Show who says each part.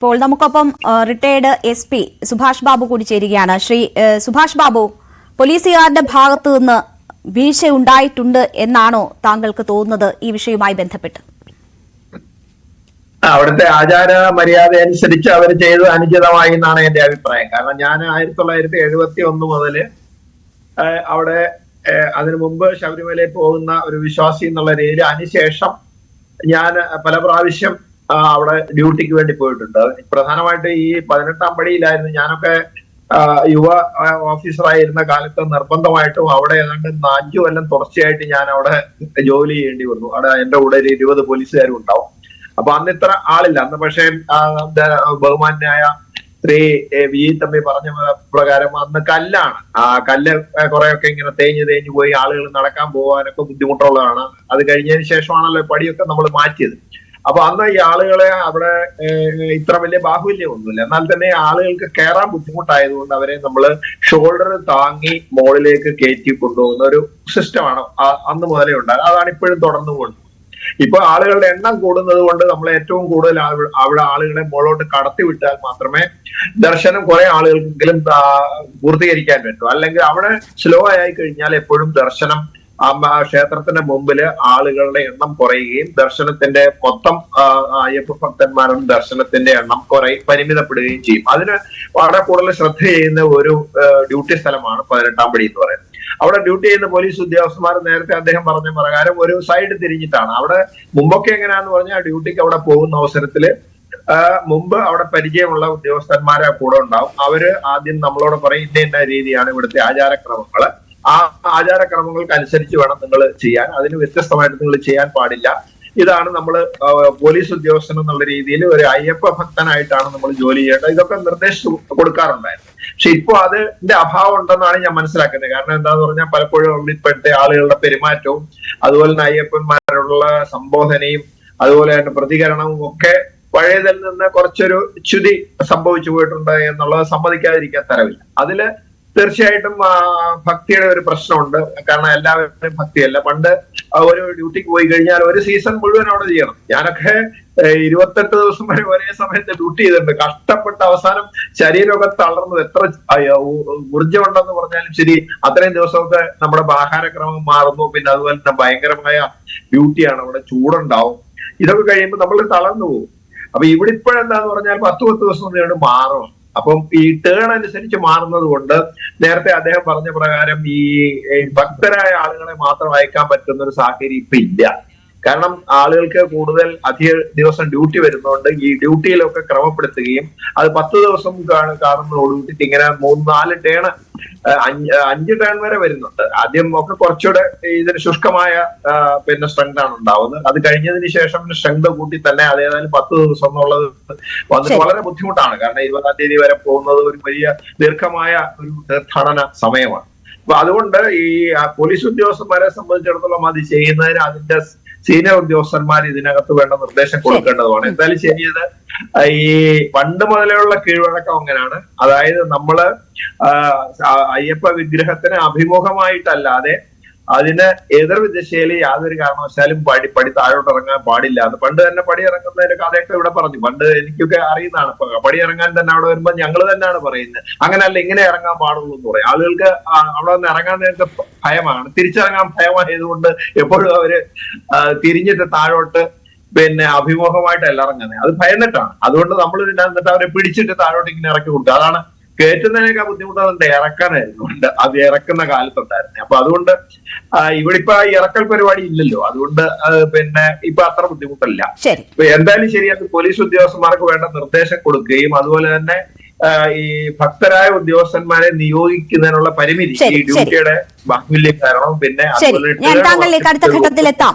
Speaker 1: ഇപ്പോൾ നമുക്കൊപ്പം retired SP Subhash Babu കൂടി ചേരുകയാണ്. ശ്രീ സുഭാഷ് ബാബു, പോലീസുകാരുടെ ഭാഗത്തു നിന്ന് വീഴ്ച ഉണ്ടായിട്ടുണ്ട് എന്നാണോ താങ്കൾക്ക് തോന്നുന്നത് ഈ വിഷയവുമായി ബന്ധപ്പെട്ട്?
Speaker 2: അവിടുത്തെ ആചാര മര്യാദ അനുസരിച്ച് അവർ ചെയ്ത് അനുചിതമായി എന്നാണ് എന്റെ അഭിപ്രായം. കാരണം ഞാൻ 1971 മുതല് അവിടെ അതിനു മുമ്പ് ശബരിമലയിൽ പോകുന്ന ഒരു വിശ്വാസി എന്നുള്ള രീതിയിൽ, അതിനുശേഷം ഞാൻ പല പ്രാവശ്യം അവിടെ ഡ്യൂട്ടിക്ക് വേണ്ടി പോയിട്ടുണ്ട്. പ്രധാനമായിട്ട് ഈ 18ാം പടിയിലായിരുന്നു ഞാനൊക്കെ യുവ ഓഫീസറായിരുന്ന കാലത്ത് നിർബന്ധമായിട്ടും അവിടെ ഏതാണ്ട് 5 കൊല്ലം തുടർച്ചയായിട്ട് ഞാൻ അവിടെ ജോലി ചെയ്യേണ്ടി വന്നു. അവിടെ എന്റെ കൂടെ ഒരു 20 പോലീസുകാരും ഉണ്ടാവും. അപ്പൊ അന്ന് ഇത്ര ആളില്ല. അന്ന് പക്ഷേ ബഹുമാന്യായ ശ്രീ വി തമ്പി പറഞ്ഞ പ്രകാരം അന്ന് കല്ലാണ്. ആ കല്ല് കുറെയൊക്കെ ഇങ്ങനെ തേഞ്ഞു പോയി ആളുകൾ നടക്കാൻ പോകാനൊക്കെ ബുദ്ധിമുട്ടുള്ളതാണ്. അത് കഴിഞ്ഞതിന് ശേഷമാണല്ലോ പടിയൊക്കെ നമ്മൾ മാറ്റിയത്. അപ്പൊ അന്ന് ഈ ആളുകളെ അവിടെ ഇത്ര വലിയ ബാഹുല്യമൊന്നുമില്ല. എന്നാൽ തന്നെ ആളുകൾക്ക് കയറാൻ ബുദ്ധിമുട്ടായതുകൊണ്ട് അവരെ നമ്മൾ ഷോൾഡർ താങ്ങി മുകളിലേക്ക് കയറ്റി കൊണ്ടുപോകുന്ന ഒരു സിസ്റ്റമാണ് അന്ന് മുതലേ ഉണ്ടായത്. അതാണ് ഇപ്പോഴും തുടർന്നു കൊണ്ടുപോകുന്നത്. ഇപ്പൊ ആളുകളുടെ എണ്ണം കൂടുന്നത് കൊണ്ട് നമ്മൾ ഏറ്റവും കൂടുതൽ അവിടെ ആളുകളെ മുകളോട്ട് കടത്തി വിട്ടാൽ മാത്രമേ ദർശനം കുറെ ആളുകൾക്കെങ്കിലും പൂർത്തീകരിക്കാൻ പറ്റൂ. അല്ലെങ്കിൽ അവിടെ സ്ലോ ആയി കഴിഞ്ഞാൽ എപ്പോഴും ദർശനം ക്ഷേത്രത്തിന്റെ മുമ്പില് ആളുകളുടെ എണ്ണം കുറയുകയും ദർശനത്തിന്റെ മൊത്തം അയ്യപ്പ ഭക്തന്മാരുടെ ദർശനത്തിന്റെ എണ്ണം പരിമിതപ്പെടുകയും ചെയ്യും. അതിന് വളരെ കൂടുതൽ ശ്രദ്ധ ചെയ്യുന്ന ഒരു ഡ്യൂട്ടി സ്ഥലമാണ് 18ാം പടി എന്ന് പറയുന്നത്. അവിടെ ഡ്യൂട്ടി ചെയ്യുന്ന പോലീസ് ഉദ്യോഗസ്ഥന്മാർ നേരത്തെ അദ്ദേഹം പറഞ്ഞ പ്രകാരം ഒരു സൈഡ് തിരിഞ്ഞിട്ടാണ്. അവിടെ മുമ്പൊക്കെ എങ്ങനെയാന്ന് പറഞ്ഞാൽ ഡ്യൂട്ടിക്ക് അവിടെ പോകുന്ന അവസരത്തില് മുമ്പ് അവിടെ പരിചയമുള്ള ഉദ്യോഗസ്ഥന്മാരെ കൂടെ ഉണ്ടാവും. അവര് ആദ്യം നമ്മളോട് പറയും ഇന്ന രീതിയാണ് ഇവിടുത്തെ ആചാരക്രമങ്ങള്, ആ ആചാരക്രമങ്ങൾക്ക് അനുസരിച്ച് വേണം നിങ്ങൾ ചെയ്യാൻ, അതിന് വ്യത്യസ്തമായിട്ട് നിങ്ങൾ ചെയ്യാൻ പാടില്ല. ഇതാണ് നമ്മൾ പോലീസ് ഉദ്യോഗസ്ഥൻ എന്നുള്ള രീതിയിൽ ഒരു അയ്യപ്പ ഭക്തനായിട്ടാണ് നമ്മൾ ജോലി ചെയ്യേണ്ടത്. ഇതൊക്കെ നിർദ്ദേശിച്ചു കൊടുക്കാറുണ്ടായിരുന്നു. പക്ഷെ ഇപ്പൊ അതിന്റെ അഭാവം ഉണ്ടെന്നാണ് ഞാൻ മനസ്സിലാക്കുന്നത്. കാരണം എന്താന്ന് പറഞ്ഞാൽ പലപ്പോഴും ഇപ്പോഴത്തെ ആളുകളുടെ പെരുമാറ്റവും അതുപോലെ തന്നെ അയ്യപ്പന്മാരുള്ള സംബോധനയും അതുപോലെ തന്നെ പ്രതികരണവും ഒക്കെ പഴയതിൽ നിന്ന് കുറച്ചൊരു ച്യുതി സംഭവിച്ചു പോയിട്ടുണ്ട് എന്നുള്ളത് സമ്മതിക്കാതിരിക്കാൻ തരവില്ല. അതില് തീർച്ചയായിട്ടും ഭക്തിയുടെ ഒരു പ്രശ്നമുണ്ട്. കാരണം എല്ലാവരും ഭക്തിയല്ല. പണ്ട് ഒരു ഡ്യൂട്ടിക്ക് പോയി കഴിഞ്ഞാൽ ഒരു സീസൺ മുഴുവൻ അവിടെ ചെയ്യണം. ഞാനൊക്കെ 28 ദിവസം വരെ ഒരേ സമയത്ത് ഡ്യൂട്ടി ചെയ്തിട്ടുണ്ട്. കഷ്ടപ്പെട്ട അവസാനം ശരീരമൊക്കെ തളർന്നു എത്ര ഊർജ്ജമുണ്ടെന്ന് പറഞ്ഞാലും ശരി, അത്രയും ദിവസമൊക്കെ നമ്മുടെ ആഹാരക്രമം മാറുന്നു. പിന്നെ അതുപോലെ തന്നെ ഭയങ്കരമായ ഡ്യൂട്ടിയാണ്. അവിടെ ചൂടുണ്ടാവും. ഇതൊക്കെ കഴിയുമ്പോൾ നമ്മൾ തളർന്നു പോകും. അപ്പൊ ഇവിടെ ഇപ്പോഴെന്താന്ന് പറഞ്ഞാൽ 10 ദിവസം നീണ്ട് മാറും. അപ്പം ഈ ടേൺ അനുസരിച്ച് മാറുന്നത് കൊണ്ട് നേരത്തെ അദ്ദേഹം പറഞ്ഞ പ്രകാരം ഈ ഭക്തരായ ആളുകളെ മാത്രം അയക്കാൻ പറ്റുന്ന ഒരു സാഹചര്യം ഇപ്പൊ ഇല്ല. കാരണം ആളുകൾക്ക് കൂടുതൽ അധിക ദിവസം ഡ്യൂട്ടി വരുന്നതുകൊണ്ട് ഈ ഡ്യൂട്ടിയിലൊക്കെ ക്രമപ്പെടുത്തുകയും അത് 10 ദിവസം കാണുന്നതോടുകൂടി ഇങ്ങനെ 3-4 ടേൺ 5 ടേൺ വരെ വരുന്നുണ്ട്. ആദ്യം ഒക്കെ കുറച്ചുകൂടെ ഇതിന് ശുഷ്കമായ പിന്നെ സ്ട്രെങ്ത് ആണ് ഉണ്ടാവുന്നത്. അത് കഴിഞ്ഞതിന് ശേഷം സ്ട്രെങ്ത് കൂട്ടി തന്നെ അതേതായാലും 10 ദിവസം എന്നുള്ളത് വന്നിട്ട് വളരെ ബുദ്ധിമുട്ടാണ്. കാരണം 20ാം തീയതി വരെ പോകുന്നത് ഒരു വലിയ ദീർഘമായ ഒരു തീർത്ഥാടന സമയമാണ്. അപ്പൊ അതുകൊണ്ട് ഈ പോലീസ് ഉദ്യോഗസ്ഥന്മാരെ സംബന്ധിച്ചിടത്തോളം അത് ചെയ്യുന്നതിന് അതിന്റെ സീനിയർ ഉദ്യോഗസ്ഥന്മാർ ഇതിനകത്ത് വേണ്ട നിർദ്ദേശം കൊടുക്കേണ്ടതുമാണ്. എന്തായാലും ശരിയത് ഈ പണ്ട് മുതലുള്ള കീഴ്വഴക്കം അങ്ങനെയാണ്. അതായത് നമ്മള് അയ്യപ്പ വിഗ്രഹത്തിന് അഭിമുഖമായിട്ടല്ലാതെ അതിന് എതിർ ദിശയിൽ യാതൊരു കാരണവശാലും പടി താഴോട്ട് ഇറങ്ങാൻ പാടില്ല. അത് പണ്ട് തന്നെ പടി ഇറങ്ങുന്നതിന്റെ കഥയൊക്കെ ഇവിടെ പറഞ്ഞു. പണ്ട് എനിക്കൊക്കെ അറിയുന്നതാണ്. പടി ഇറങ്ങാൻ തന്നെ അവിടെ വരുമ്പോൾ ഞങ്ങൾ തന്നെയാണ് പറയുന്നത്, അങ്ങനെയല്ല ഇങ്ങനെ ഇറങ്ങാൻ പാടുള്ളൂ എന്ന് പറയും. ആളുകൾക്ക് അവിടെ നിന്ന് ഇറങ്ങാൻ നേരത്തെ ഭയമാണ്. തിരിച്ചിറങ്ങാൻ ഭയമായതുകൊണ്ട് എപ്പോഴും അവര് തിരിഞ്ഞിട്ട് താഴോട്ട് പിന്നെ അഭിമുഖമായിട്ടല്ല ഇറങ്ങുന്നത്. അത് ഭയന്നിട്ടാണ്. അതുകൊണ്ട് നമ്മൾ എന്നിട്ട് അവരെ പിടിച്ചിട്ട് താഴോട്ട് ഇങ്ങനെ ഇറക്കി കൊടുക്കുക. അതാണ് കയറ്റുന്നതിനേക്കാൾ ബുദ്ധിമുട്ട് ഇറക്കാനായിരുന്നു. അത് ഇറക്കുന്ന കാലത്തുണ്ടായിരുന്നു. അപ്പൊ അതുകൊണ്ട് ഇവിടെ ഇപ്പൊ ഇറക്കൽ പരിപാടി ഇല്ലല്ലോ. അതുകൊണ്ട് പിന്നെ ഇപ്പൊ അത്ര ബുദ്ധിമുട്ടല്ല. ഇപ്പൊ എന്തായാലും ശരി, അത് പോലീസ് ഉദ്യോഗസ്ഥന്മാർക്ക് വേണ്ട നിർദ്ദേശം കൊടുക്കുകയും അതുപോലെ തന്നെ ഈ ഭക്തരായ ഉദ്യോഗസ്ഥന്മാരെ നിയോഗിക്കുന്നതിനുള്ള പരിമിതി ഈ ഡ്യൂട്ടിയുടെ ബാഹുല്യം കാരണം പിന്നെ
Speaker 1: ഞാൻ താങ്കളിലേക്ക് അടുത്ത ഘട്ടത്തിലെത്താം.